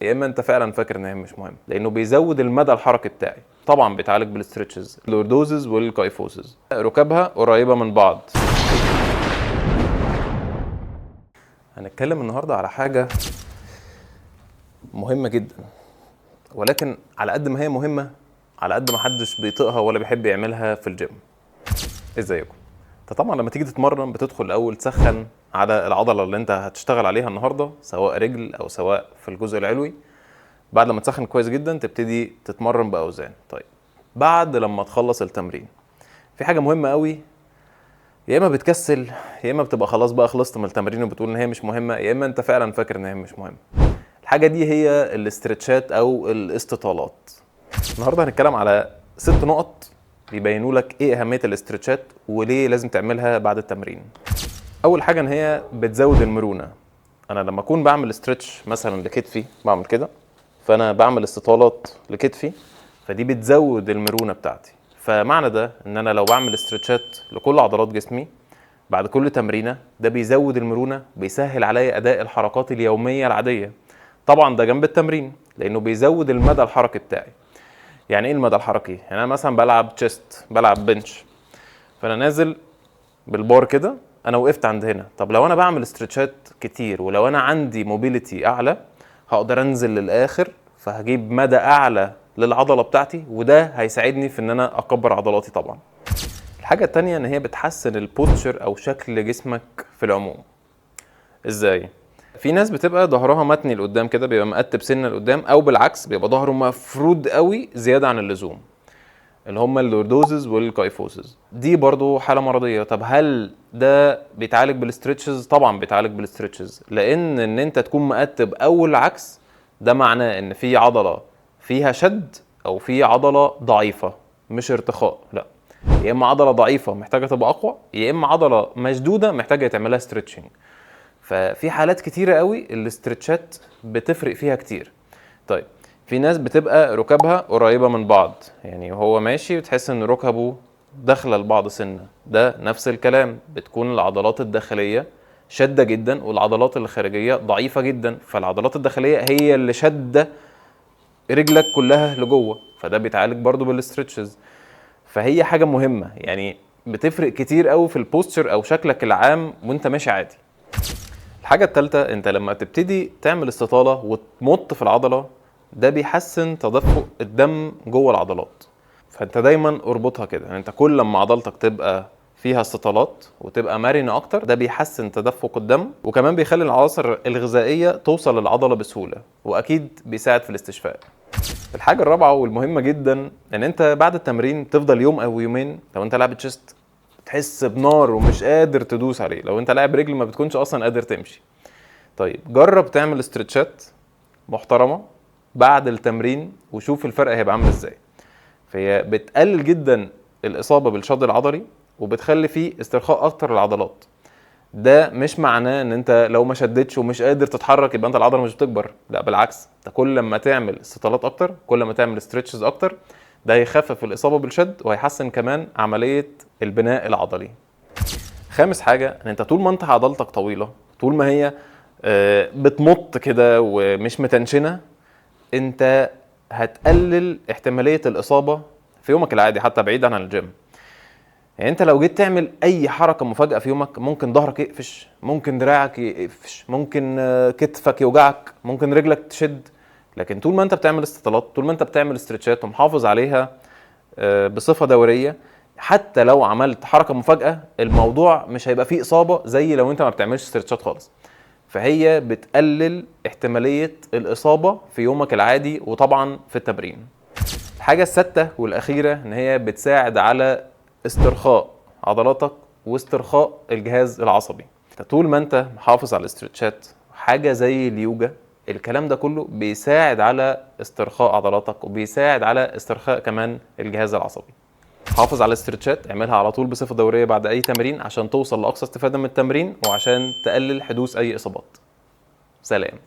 يا اما انت فعلا فاكر ان هي مش مهم، لانه بيزود المدى الحركي بتاعي. طبعا بيتعالج بالاسترتشز، اللوردوزز والكايفوزز، ركابها قريبه من بعض. هنتكلم النهارده على حاجه مهمه جدا، ولكن على قد ما هي مهمه على قد ما حدش بيطيقها ولا بيحب يعملها في الجيم. ازيكم؟ انت طبعا لما تيجي تتمرن بتدخل الاول تسخن على العضله اللي انت هتشتغل عليها النهارده، سواء رجل او سواء في الجزء العلوي. بعد لما تسخن كويس جدا تبتدي تتمرن باوزان. طيب بعد لما تخلص التمرين في حاجه مهمه قوي، يا اما بتكسل يا اما بتبقى خلاص بقى خلصت من التمرين وبتقول ان هي مش مهمه، يا اما انت فعلا فاكر ان هي مش مهمه. الحاجه دي هي الاسترتشات او الاستطالات. النهارده هنتكلم على 6 نقط بيبينوا لك ايه اهميه الاسترتشات وليه لازم تعملها بعد التمرين. اول حاجه ان هي بتزود المرونه. انا لما اكون بعمل استرتش مثلا لكتفي بعمل كده، فانا بعمل استطالات لكتفي، فدي بتزود المرونه بتاعتي. فمعنى ده ان انا لو بعمل استرتشات لكل عضلات جسمي بعد كل تمرينه، ده بيزود المرونه، بيسهل عليا اداء الحركات اليوميه العاديه. طبعا ده جنب التمرين، لانه بيزود المدى الحركي بتاعي. يعني ايه المدى الحركي؟ يعني انا مثلا بلعب تشيست، بلعب بنش، فانا نازل بالبار كده، انا وقفت عند هنا. طب لو انا بعمل استرتشات كتير ولو انا عندي موبيليتي اعلى، هقدر انزل للاخر، فهجيب مدى اعلى للعضله بتاعتي، وده هيساعدني في ان انا اكبر عضلاتي. طبعا الحاجه التانية ان هي بتحسن البوستشر او شكل جسمك في العموم. ازاي؟ في ناس بتبقى ظهرها متني لقدام كده، بيبقى مقتب سنه لقدام، او بالعكس بيبقى ظهره مفرود قوي زياده عن اللزوم، اللي هم اللوردوزز والكايفوزز. دي برضو حاله مرضيه. طب هل ده بيتعالج بالاسترتشز؟ طبعا بيتعالج بالاسترتشز، لان انت تكون مقتب او العكس ده معناه ان في عضله فيها شد او في عضله ضعيفه، مش ارتخاء. لا، يا اما عضله ضعيفه محتاجه تبقى اقوى، يا اما عضله مشدوده محتاجه يتعملها ستريتشنج. ففي حالات كتيره قوي الاسترتشات بتفرق فيها كتير. طيب في ناس بتبقى ركابها قريبه من بعض، يعني هو ماشي بتحس ان ركبه داخله لبعض سنه. ده نفس الكلام، بتكون العضلات الداخليه شاده جدا والعضلات الخارجيه ضعيفه جدا، فالعضلات الداخليه هي اللي شاده رجلك كلها لجوه، فده بيتعالج برضو بالاسترتشز. فهي حاجه مهمه، يعني بتفرق كتير قوي في البوستشر او شكلك العام وانت ماشي عادي. الحاجه الثالثه، انت لما تبتدي تعمل استطاله وتمط في العضله، ده بيحسن تدفق الدم جوه العضلات. فانت دايما اربطها كده، يعني انت كل لما عضلتك تبقى فيها استطالات وتبقى مرنه اكتر، ده بيحسن تدفق الدم، وكمان بيخلي العناصر الغذائيه توصل للعضله بسهوله، واكيد بيساعد في الاستشفاء. الحاجه الرابعه والمهمه جدا، ان انت بعد التمرين تفضل يوم او يومين، لو انت لاعب تشيست تحس بنار ومش قادر تدوس عليه، لو انت لاعب رجل ما بتكونش اصلا قادر تمشي. طيب جرب تعمل استرتشات محترمه بعد التمرين وشوف الفرق هيبقى عامل ازاي. فهي بتقلل جدا الاصابه بالشد العضلي، وبتخلي فيه استرخاء اكتر للعضلات. ده مش معناه ان انت لو ما شدتش ومش قادر تتحرك يبقى انت العضله مش بتكبر، لا بالعكس، انت كل ما تعمل استطالات اكتر، كل ما تعمل ستريتشز اكتر، ده هيخفف الاصابه بالشد وهيحسن كمان عمليه البناء العضلي. خامس حاجه، ان انت طول ما انت عضلتك طويله، طول ما هي بتمط كده ومش متنشنه، انت هتقلل احتماليه الاصابه في يومك العادي حتى بعيدا عن الجيم. يعني انت لو جيت تعمل اي حركه مفاجاه في يومك، ممكن ظهرك يقفش، ممكن دراعك يقفش، ممكن كتفك يوجعك، ممكن رجلك تشد. لكن طول ما انت بتعمل استطالات، طول ما انت بتعمل استرتشات ومحافظ عليها بصفه دوريه، حتى لو عملت حركه مفاجاه الموضوع مش هيبقى فيه اصابه زي لو انت ما بتعملش استرتشات خالص. فهي بتقلل احتماليه الاصابه في يومك العادي وطبعا في التمرين. الحاجه السادسه والاخيره، ان هي بتساعد على استرخاء عضلاتك واسترخاء الجهاز العصبي. طول ما انت محافظ على الاسترتشات، حاجه زي اليوجا، الكلام ده كله بيساعد على استرخاء عضلاتك وبيساعد على استرخاء كمان الجهاز العصبي. حافظ على الاسترتشات، اعملها على طول بصفه دوريه بعد اي تمرين عشان توصل لاقصى استفاده من التمرين وعشان تقلل حدوث اي اصابات. سلام.